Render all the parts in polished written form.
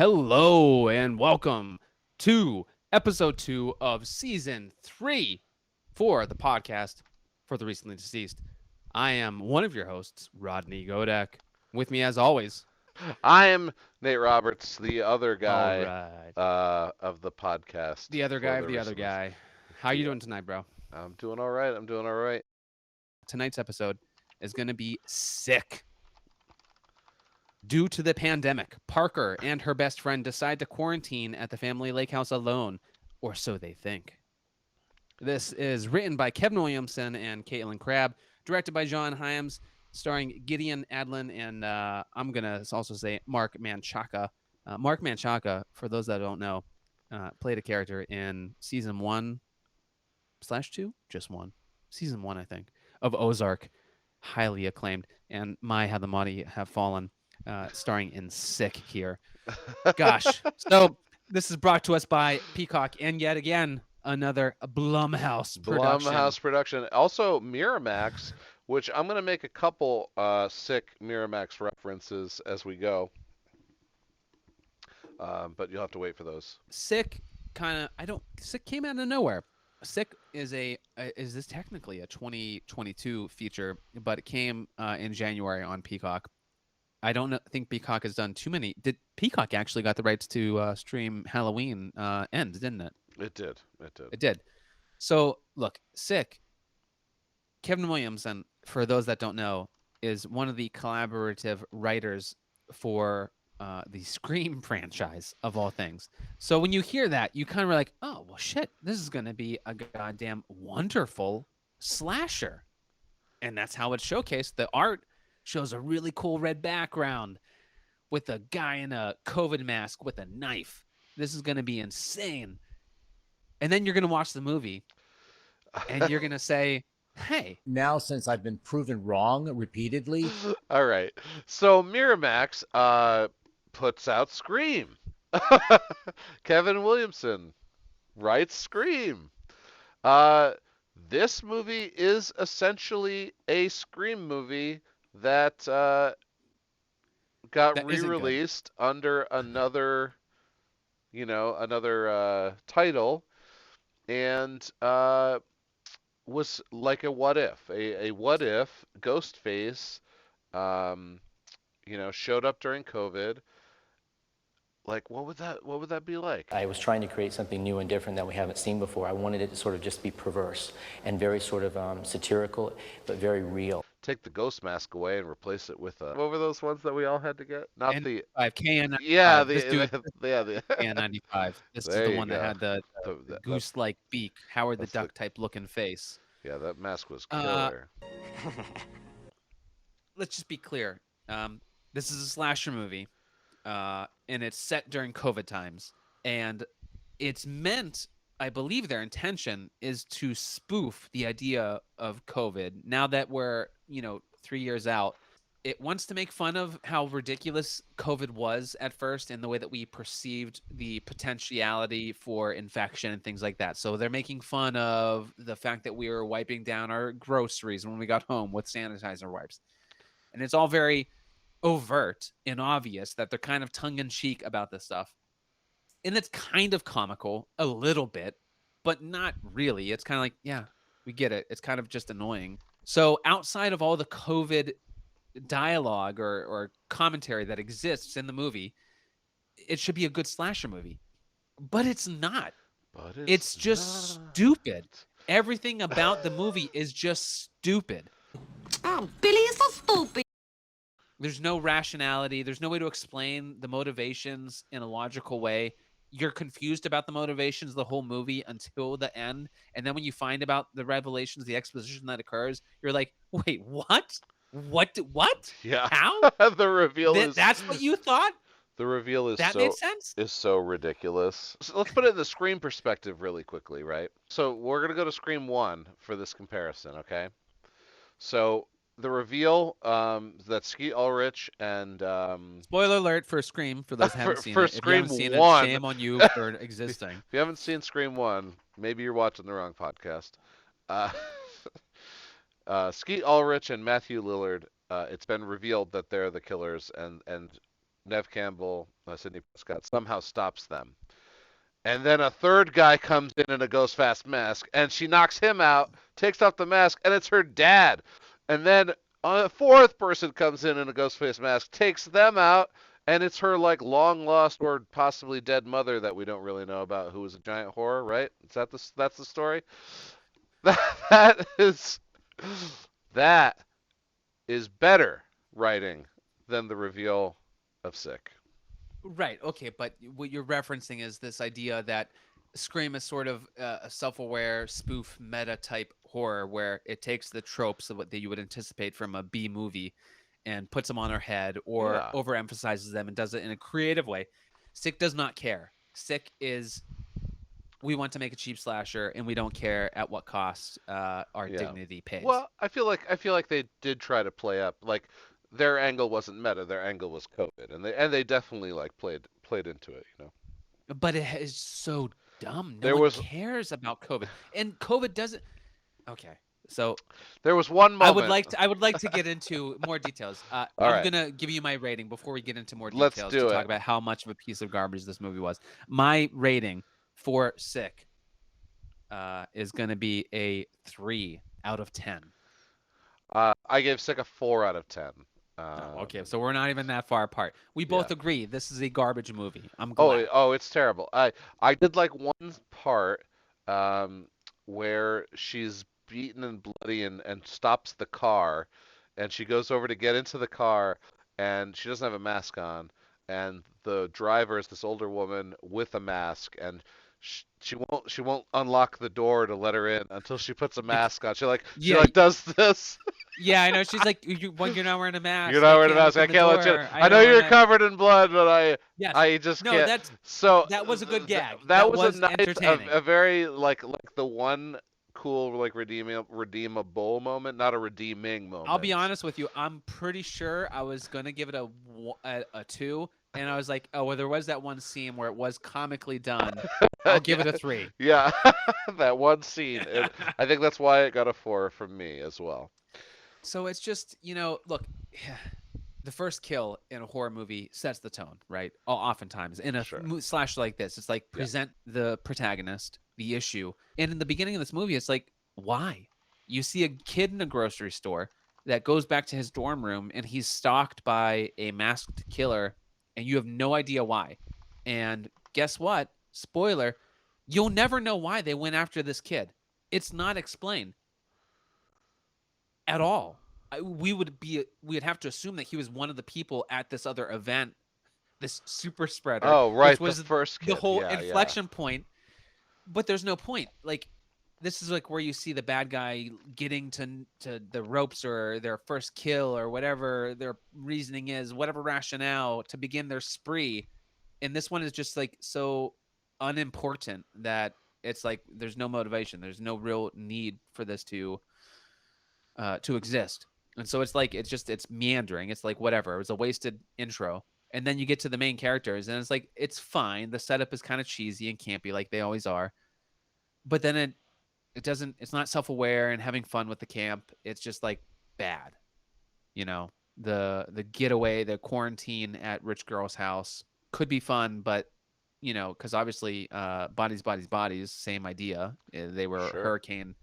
Hello and welcome to episode 2 of season 3 for the podcast for the recently deceased. I am one of your hosts, Rodney Godek. With me, as always. I am Nate Roberts, the other All guy right. of the podcast The other for guy of the the other recently. guy. How you Yeah, doing tonight, bro? I'm doing all right. I'm doing all right. Tonight's episode is going to be sick. Due to the pandemic, Parker and her best friend decide to quarantine at the family lake house alone, or so they think. This is written by Kevin Williamson and Caitlin Crabb, directed by John Hyams, starring Gideon Adlin and I'm going to also say Mark Manchaca. Mark Manchaca, for those that don't know, played a character in season 1/2, just one. Season 1, I think, of Ozark, highly acclaimed, and My How the Mighty Have Fallen, starring in Sick here. Gosh. So this is brought to us by Peacock, and yet again, another Blumhouse production. Blumhouse production, also Miramax, which I'm gonna make a couple sick Miramax references as we go, but you'll have to wait for those. Sick, kind of. I don't. Sick came out of nowhere. Sick is this technically a 2022 feature, but it came in January on Peacock. I don't think Peacock has done too many. Did Peacock actually got the rights to stream Halloween Ends, didn't it? It did. It did. It did. So look, Sick. Kevin Williamson, for those that don't know, is one of the collaborative writers for the Scream franchise of all things. So when you hear that, you kind of are like, oh, well, shit, this is going to be a goddamn wonderful slasher. And that's how it's showcased. The art shows a really cool red background with a guy in a COVID mask with a knife. This is going to be insane. And then you're going to watch the movie and you're going to say, hey. Now, since I've been proven wrong repeatedly. All right. So Miramax puts out Scream. Kevin Williamson writes Scream. Uh, this movie is essentially a Scream movie that got That isn't good. re-released under another title, and was like a what if, a what if Ghostface, um, showed up during COVID. Like, what would that be like? I was trying to create something new and different that we haven't seen before. I wanted it to sort of just be perverse and very sort of satirical, but very real. Take the ghost mask away and replace it with a. What were those ones that we all had to get? Not the. N95, KN95. Yeah, This dude, yeah, the. KN95. This is There the you one that go. had the That, goose-like beak, Howard the that's the. Duck type looking face. Yeah, that mask was Uh, killer. let's just be clear. This is a slasher movie, and it's set during COVID times, and it's meant. I believe their intention is to spoof the idea of COVID. Now that we're 3 years out, it wants to make fun of how ridiculous COVID was at first and the way that we perceived the potentiality for infection and things like that. So they're making fun of the fact that we were wiping down our groceries when we got home with sanitizer wipes. And it's all very overt and obvious that they're kind of tongue in cheek about this stuff. And it's kind of comical a little bit, but not really. It's kind of like, yeah, we get it. It's kind of just annoying. So outside of all the COVID dialogue or commentary that exists in the movie, it should be a good slasher movie. But it's not. But It's it's just not. stupid. Everything about the movie is just stupid. Oh, Billy is so stupid. There's no rationality. There's no way to explain the motivations in a logical way. You're confused about the motivations the whole movie until the end. And then when you find about the revelations, the exposition that occurs, you're like, wait, what? What? Yeah. How? The reveal is That's what you thought? the reveal is That so made sense? is so ridiculous. So let's put it in the Scream perspective really quickly, right? So we're gonna go to Scream 1 for this comparison, okay? So the reveal that Skeet Ulrich and Spoiler alert for Scream, for those who for, haven't seen for it. If you haven't Scream seen 1, it, shame on you for existing. if you haven't seen Scream 1, maybe you're watching the wrong podcast. Uh, Skeet Ulrich and Matthew Lillard, it's been revealed that they're the killers, and Nev Campbell, Sidney Prescott somehow stops them. And then a third guy comes in a ghost fast mask, and she knocks him out, takes off the mask, and it's her dad. And then a fourth person comes in a ghost face mask, takes them out, and it's her like long lost or possibly dead mother that we don't really know about, who was a giant whore, right? Is that that's the story? That is that is better writing than the reveal of Sick. Right. Okay. But what you're referencing is this idea that Scream is sort of a self-aware spoof meta type horror where it takes the tropes of what that you would anticipate from a B movie and puts them on our head or Yeah. overemphasizes them and does it in a creative way. Sick does not care. Sick is we want to make a cheap slasher and we don't care at what cost our Yeah. dignity pays. Well, I feel like they did try to play up like their angle wasn't meta, their angle was COVID, and they definitely like played into it, you know. But it is so dumb. No There one was cares about COVID. And COVID doesn't Okay. So there was one moment. I would like to get into more details. All I'm right, gonna give you my rating before we get into more let's details to do talk it. about how much of a piece of garbage this movie was. My rating for Sick is gonna be a 3 out of 10. I gave Sick a 4 out of 10. Oh, okay, so we're not even that far apart. We Yeah. both agree this is a garbage movie. I'm Oh, glad. it's terrible. I did like one part um, where she's beaten and bloody and stops the car, and she goes over to get into the car, and she doesn't have a mask on, and the driver is this older woman with a mask, and she won't unlock the door to let her in until she puts a Bec- mask on. She yeah, like does this. yeah, I know. She's like, you're not wearing a You're mask. not I wearing a can't mask. open I the can't let you. door. I I know don't you're wanna. covered in blood, but Yes. I just No, can't. So that was a good gag. that That was a was nice, entertaining. a very like the one cool like redeemable moment, not a redeeming I'll be moment. honest with you. I'm pretty sure I was gonna give it a 2, and I was like, oh, well, there was that one scene where it was comically done. I'll give Yeah, it a 3. yeah, that one scene. I think that's why it got a 4 from me as well. So it's just look, the first kill in a horror movie sets the tone, right? Oftentimes in a Sure. slash like this, it's like Yeah. present the protagonist, the issue, and in the beginning of this movie, it's like why? You see a kid in a grocery store that goes back to his dorm room and he's stalked by a masked killer, and you have no idea why. And guess what? Spoiler: you'll never know why they went after this kid. It's not explained at all. We'd have to assume that he was one of the people at this other event, this super spreader, Oh, which right, the was first the kid. whole Yeah, yeah. inflection point. But there's no point. Like this is like where you see the bad guy getting to the ropes or their first kill or whatever their reasoning is, whatever rationale to begin their spree. And this one is just like so unimportant that it's like there's no motivation. There's no real need for this to exist. And so it's like it's meandering. It's like whatever. It was a wasted intro. And then you get to the main characters and it's like it's fine. The setup is kind of cheesy and campy like they always are. But then it doesn't it's not self-aware and having fun with the camp. It's just like bad. You know, the getaway, the quarantine at rich girl's house could be fun, but cuz obviously bodies bodies bodies, same idea. They were Sure. hurricane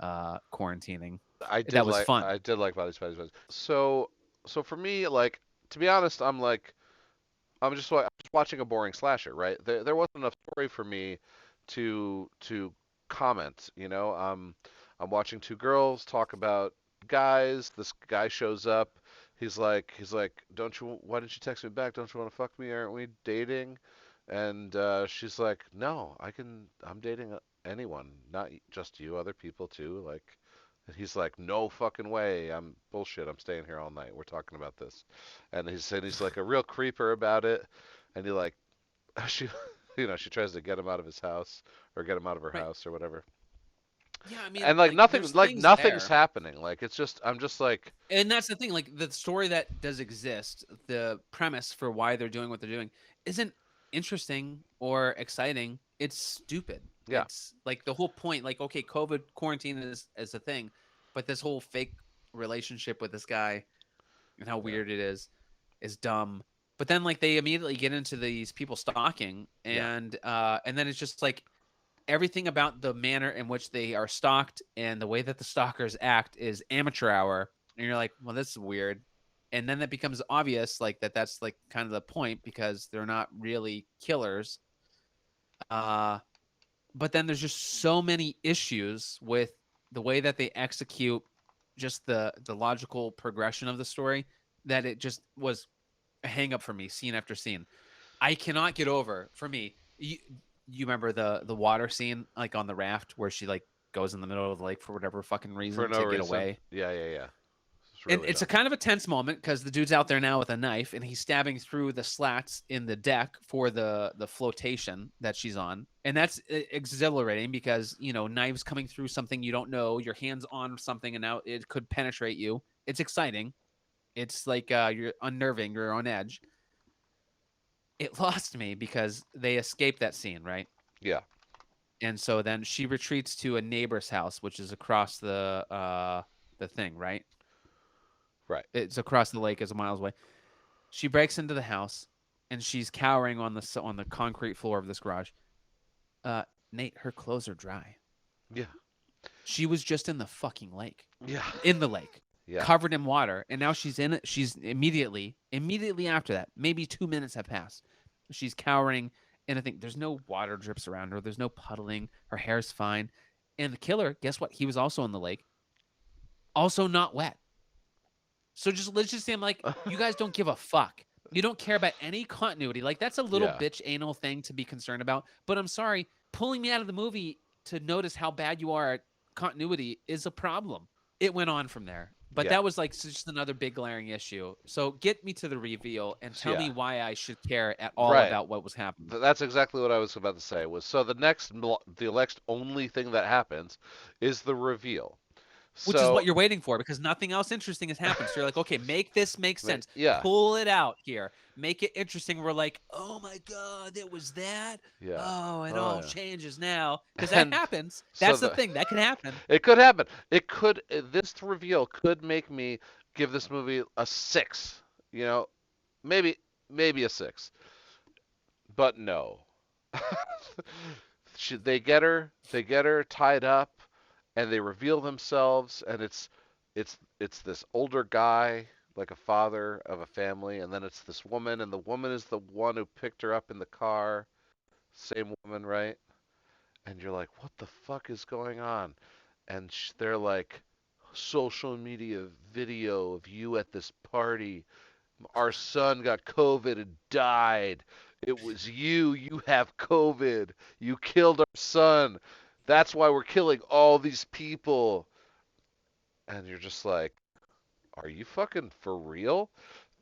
quarantining. I did That was like fun. I did like Bodies, Bodies, Bodies. So for me, like to be honest, I'm just watching a boring slasher, right? There wasn't enough story for me to comment, you know. I'm watching two girls talk about guys. This guy shows up. He's like, "Don't you? Why didn't you text me back? Don't you want to fuck me? Aren't we dating?" And she's like, "No, I'm dating anyone, not just you, other people too." Like, and he's like, "No fucking way. I'm bullshit. I'm staying here all night. We're talking about this." And he's like a real creeper about it. And he like she she tries to get him out of his house or get him out of her Right. house or whatever. Yeah, I mean, And like there's things nothing's there. happening. Like I'm just like And that's the thing, like the story that does exist, the premise for why they're doing what they're doing isn't interesting or exciting. It's stupid. yeah, It's like the whole point, like, okay, COVID quarantine is a thing, but this whole fake relationship with this guy and how yeah. weird it is dumb. But then like they immediately get into these people stalking, Yeah. and then it's just like everything about the manner in which they are stalked and the way that the stalkers act is amateur hour. And you're like, well, this is weird. And then that becomes obvious, like that's like kind of the point because they're not really killers. Uh, but then there's just so many issues with the way that they execute just the logical progression of the story that it just was a hang up for me scene after scene. I cannot get over for me. You remember the water scene like on the raft where she like goes in the middle of the lake for whatever fucking For reason no to get reason. away. Yeah, yeah, yeah. It's And really it's a dumb. kind of a tense moment because the dude's out there now with a knife and he's stabbing through the slats in the deck for the flotation that she's on. And that's exhilarating because, you know, knives coming through something you don't know, your hands on something and now it could penetrate you. It's exciting. It's like you're unnerving, you're on edge. It lost me because they escaped that scene, right? Yeah, And so then she retreats to a neighbor's house, which is across the thing, right? right. It's across the lake, it's miles away. She breaks into the house and she's cowering on the concrete floor of this garage. Uh, Nate, her clothes are dry. Yeah, She was just in the fucking lake, yeah, in the lake, yeah. covered in water, and now she's in it. She's immediately after that, maybe 2 minutes have passed. She's cowering, and I think there's no water drips around her. There's no puddling. Her hair's fine, and the killer, guess what? He was also in the lake, also not wet. So just let's just say I'm like, you guys don't give a fuck. You don't care about any continuity. Like that's a little Yeah. bitch anal thing to be concerned about. But I'm sorry, pulling me out of the movie to notice how bad you are at continuity is a problem. It went on from there. But Yeah. that was like just another big glaring issue. So get me to the reveal and tell me Yeah. why I should care at all Right. about what was happening. That's exactly what I was about to say. Was so the next only thing that happens is the reveal. Which is what So you're waiting for because nothing else interesting has happened. So you're like, okay, make this make sense. yeah, Pull it out here. Make it interesting. We're like, oh my God, it was that. yeah, Oh, it oh all yeah, changes now. Because that and happens. so That's the the thing. That can happen. it could happen. It could this reveal could make me give this movie a 6. You know, maybe maybe a 6, but no. They get her tied up, and they reveal themselves, and it's this older guy, like a father of a family, and then it's this woman, and the woman is the one who picked her up in the car, same woman, right? And you're like, what the fuck is going on? And they're like, social media video of you at this party. Our son got COVID and died. It was you. You have COVID. You killed our son. That's why we're killing all these people. And you're just like, are you fucking for real?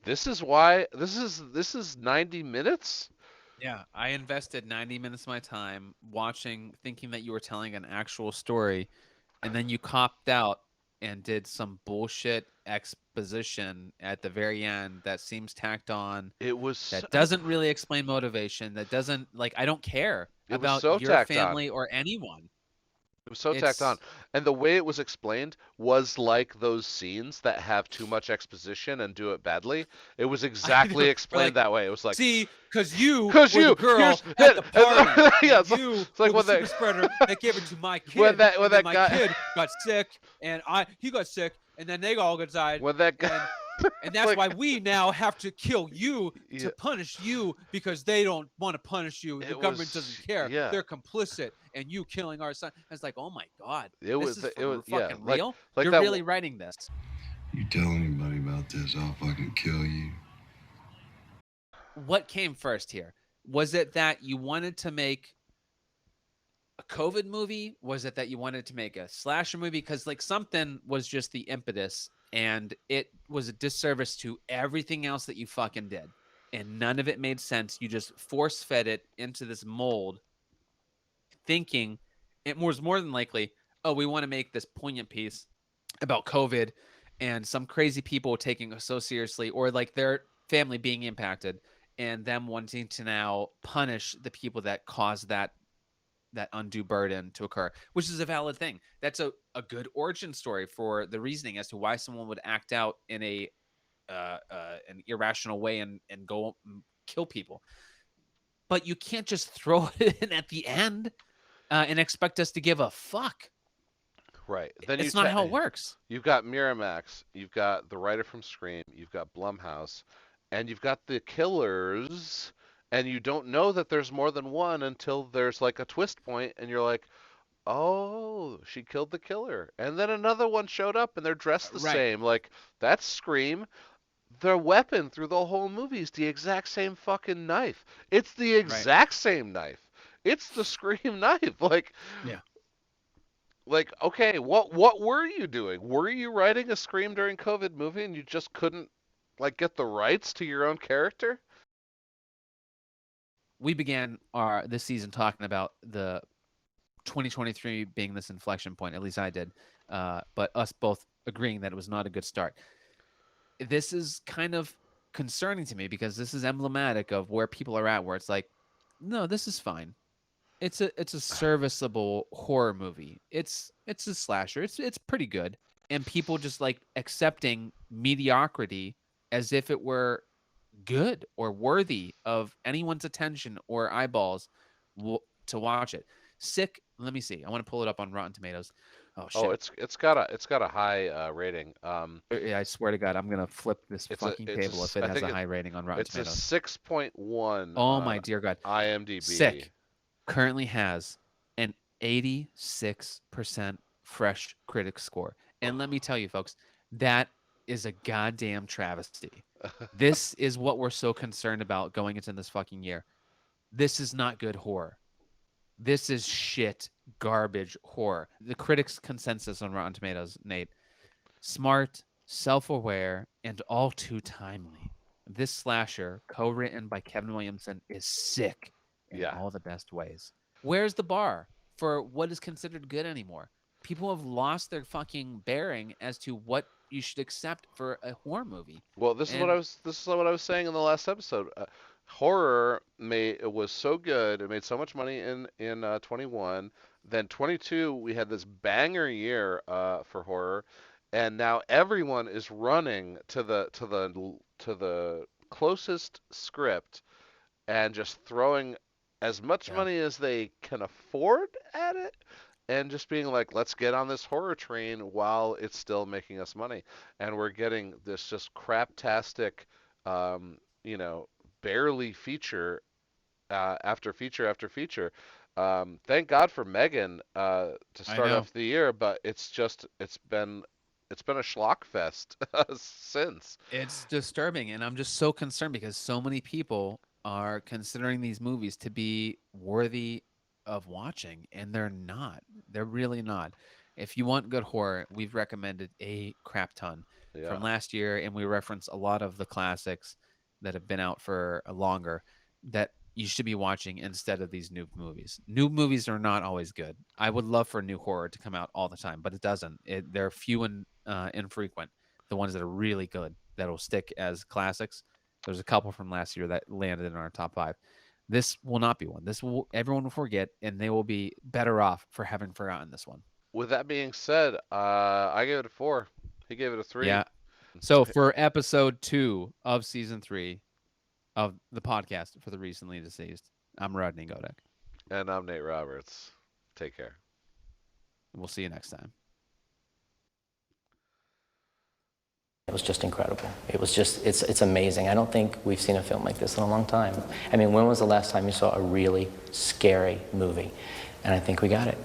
This is why this is 90 minutes? Yeah. I invested 90 minutes of my time watching, thinking that you were telling an actual story. And then you copped out and did some bullshit exposition at the very end that seems tacked on, It was that doesn't really explain motivation, that doesn't like I don't care it was about so your tacked on. family or anyone. It was so tacked on. It's And the way it was explained was like those scenes that have too much exposition and do it badly. It was I know, exactly we're explained like, that way. It was like, see, because you cause were the you, girl here's, at the party, yeah, and you it's like were the when super that, spreader that gave it to my when kid, that, when and then that my guy, kid got sick, and he got sick, and then they all got died, when that guy, and it's that's like, why we now have to kill you yeah, to punish you because they don't want to punish you. The it government doesn't was, care. yeah, They're complicit, and you killing our son. It's like, oh my God, it this was, is it was, for yeah, fucking real. like You're that, really writing this. You tell anybody about this, I'll fucking kill you. What came first here? Was it that you wanted to make a COVID movie? Was it that you wanted to make a slasher movie? Because like something was just the impetus, and it was a disservice to everything else that you fucking did, and none of it made sense. You just force fed it into this mold, thinking it was more than likely, oh, we want to make this poignant piece about COVID and some crazy people taking it so seriously, or like their family being impacted, and them wanting to now punish the people that caused that undue burden to occur, which is a valid thing. That's a good origin story for the reasoning as to why someone would act out in a an irrational way and go kill people. But you can't just throw it in at the end and expect us to give a fuck. Right. Then It's not how it works. you've got Miramax, you've got the writer from Scream, you've got Blumhouse, and you've got the killers, and you don't know that there's more than one until there's like a twist point, and you're like, oh, she killed the killer. And then another one showed up, and they're dressed the Right. same. Like, that's Scream. The weapon through the whole movie is the exact same fucking knife. It's the exact same knife. It's the Scream knife. Yeah. Like, okay, what were you doing? Were you writing a Scream during COVID movie and you just couldn't like get the rights to your own character? We began this season talking about the 2023 being this inflection point. At least I did, but us both agreeing that it was not a good start. This is kind of concerning to me because this is emblematic of where people are at. Where it's like, no, this is fine. It's a serviceable horror movie. It's a slasher. It's pretty good, and people just like accepting mediocrity as if it were good or worthy of anyone's attention or eyeballs to watch it. Sick. Let me see. I want to pull it up on Rotten Tomatoes. Oh shit. Oh, it's got a high rating. Yeah, I swear to God, I'm gonna flip this It's fucking table if it I has think a high rating on Rotten it's a Tomatoes. 6.1 Oh on my dear God. IMDb. Sick currently has an 86% fresh critic score. And let me tell you, folks, that is a goddamn travesty. This is what we're so concerned about going into this fucking year. This is not good horror. This is shit, garbage horror. The critics' consensus on Rotten Tomatoes, Nate, smart, self-aware, and all too timely. This slasher, co-written by Kevin Williamson, is sick in all the best ways. Where's the bar for what is considered good anymore? People have lost their fucking bearing as to what you should accept for a horror movie. Well, this is what I was saying in the last episode. Horror was so good. It made so much money in 21. Then 22, we had this banger year for horror, and now everyone is running to the closest script and just throwing as much money as they can afford at it, and just being like, let's get on this horror train while it's still making us money. And we're getting this just craptastic, you know, barely feature after feature after feature. Thank God for Megan to start off the year, but it's been a schlock fest since. It's disturbing, and I'm just so concerned because so many people are considering these movies to be worthy of watching, and they're not. They're really not. If you want good horror, we've recommended a crap ton from last year, and we reference a lot of the classics that have been out for longer that you should be watching instead of these new movies. New movies are not always good. I would love for new horror to come out all the time, but it doesn't. They're few and infrequent. The ones that are really good that will stick as classics. There's a couple from last year that landed in our top 5. This will not be one. Everyone will forget, and they will be better off for having forgotten this one. With that being said, I gave it a 4. He gave it a 3. Yeah. So for episode 2 of season 3 of the podcast for the recently deceased, I'm Rodney Godek. And I'm Nate Roberts. Take care. We'll see you next time. It was just incredible. It's amazing. I don't think we've seen a film like this in a long time. I mean, when was the last time you saw a really scary movie? And I think we got it.